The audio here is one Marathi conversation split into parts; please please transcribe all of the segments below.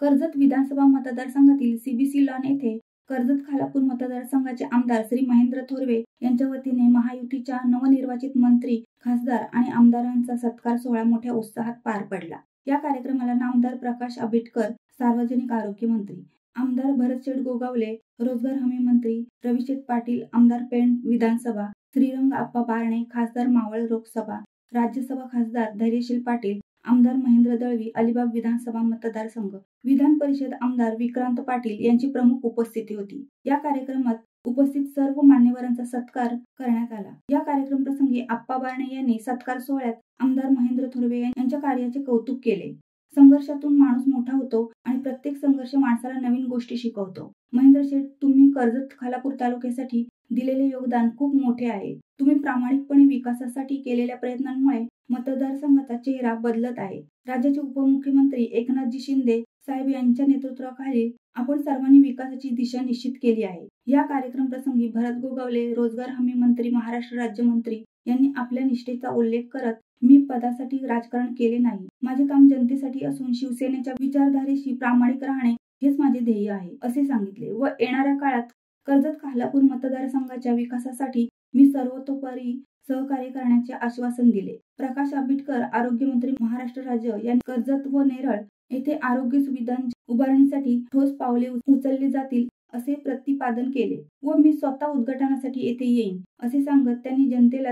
कर्जत विधानसभा मतदारसंघातील सीबीसी लॉन येथे कर्जत खालापूर मतदारसंघाचे आमदार श्री महेंद्र थोरवे यांच्या वतीने महायुतीच्या नवनिर्वाचित मंत्री, खासदार आणि आमदारांचा सत्कार सोहळा मोठ्या उत्साहात पार पडला। या कार्यक्रमाला नामदार प्रकाश आंबेडकर, सार्वजनिक आरोग्य मंत्री, आमदार भरतशेठ गोगावले, रोजगार हमी मंत्री रविशेठ पाटील, आमदार पेण विधानसभा श्रीरंग आप्पा बारणे, खासदार मावळ लोकसभा, राज्यसभा खासदार धैर्यशील पाटील, आमदार महेंद्र दळवी अलिबाग विधानसभा मतदारसंघ, विधान परिषद आमदार विक्रांत पाटील यांची प्रमुख उपस्थिती होती। या कार्यक्रमात उपस्थित सर्व मान्यवरांचा सत्कार करण्यात आला। या कार्यक्रम प्रसंगी आप्पा बारणे यांनी सत्कार सोहळ्यात आमदार महेंद्र थोरवे यांच्या कार्याचे कौतुक केले। संघर्षातून माणूस मोठा होतो आणि प्रत्येक संघर्ष माणसाला नवीन गोष्टी शिकवतो। महेंद्र शेठ, तुम्ही कर्जत खालापूर तालुक्यासाठी दिलेले योगदान खूप मोठे आहे। तुम्ही प्रामाणिकपणे विकासासाठी केलेल्या प्रयत्नांमुळे मतदारसंघाचा चेहरा बदलत आहे। राज्याचे उपमुख्यमंत्री एकनाथजी शिंदे साहेब यांच्या नेतृत्वाखाली आपण सर्वांनी विकासाची दिशा निश्चित केली आहे। या कार्यक्रम प्रसंगी भरत गोगावले, रोजगार हमी मंत्री, महाराष्ट्र राज्यमंत्री यांनी आपल्या निष्ठेचा उल्लेख करत, मी पदासाठी राजकारण केले नाही, माझे काम जनतेसाठी असून शिवसेनेच्या विचारधारेशी प्रामाणिक राहणे हेच माझे ध्येय आहे, असे सांगितले व येणाऱ्या काळात कर्जत खालापूर मतदारसंघाच्या विकासासाठी मी सर्वतोपरी सहकार्य करण्याचे आश्वासन दिले। प्रकाश आंबेडकर, आरोग्यमंत्री, महाराष्ट्र राज्य यांनी कर्जत व नेरळ येथे आरोग्य सुविधांच्या उभारणीसाठी ठोस पावले उचलली जातील असे प्रतिपादन केले व मी स्वतः उद्घाटनासाठी येथे येईन असे सांगत त्यांनी जनतेला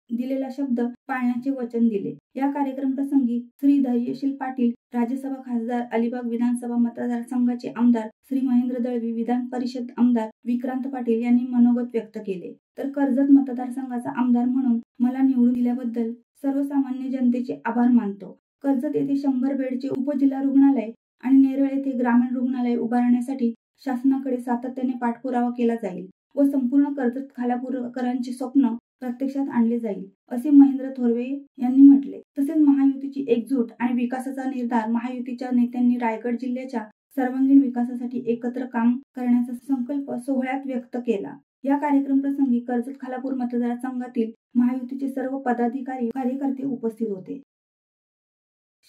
दिलेला शब्द पाळण्याचे वचन दिले। या कार्यक्रम प्रसंगी श्री धैर्यशील पाटील, राज्यसभा खासदार, अलिबाग विधानसभा मतदारसंघाचे आमदार श्री महेंद्र दळवी, विधान परिषद आमदार विक्रांत पाटील यांनी मनोगत व्यक्त केले। तर कर्जत मतदारसंघाचा आमदार म्हणून मला निवडून दिल्याबद्दल सर्वसामान्य जनतेचे आभार मानतो। कर्जत येथे 100 बेडचे उपजिल्हा रुग्णालय आणि नेरळ येथे ग्रामीण रुग्णालय उभारण्यासाठी शासनाकडे सातत्याने पाठपुरावा केला जाईल व संपूर्ण कर्जत खालापूरकरांचे स्वप्न प्रत्यक्षात आणले जाईल, असे महेंद्र थोरवे यांनी म्हटले। तसेच महायुतीची एकजूट आणि विकासाचा निर्धार महायुतीच्या नेत्यांनी रायगड जिल्ह्याच्या सर्वांगीण विकासासाठी एकत्र काम करण्याचा संकल्प सोहळ्यात व्यक्त केला। या कार्यक्रम प्रसंगी कर्जत खालापूर मतदारसंघातील महायुतीचे सर्व पदाधिकारी, कार्यकर्ते उपस्थित होते।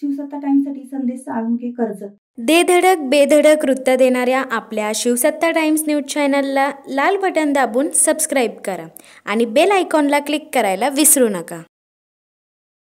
शिवसत्ता टाइम्ससाठी संदेश साळुंके, कर्जत। दे धडक बेधडक वृत्त देणाऱ्या आपल्या शिवसत्ता टाइम्स न्यूज चॅनलला लाल बटन दाबून सबस्क्राईब करा आणि बेल आयकॉनला क्लिक करायला विसरू नका।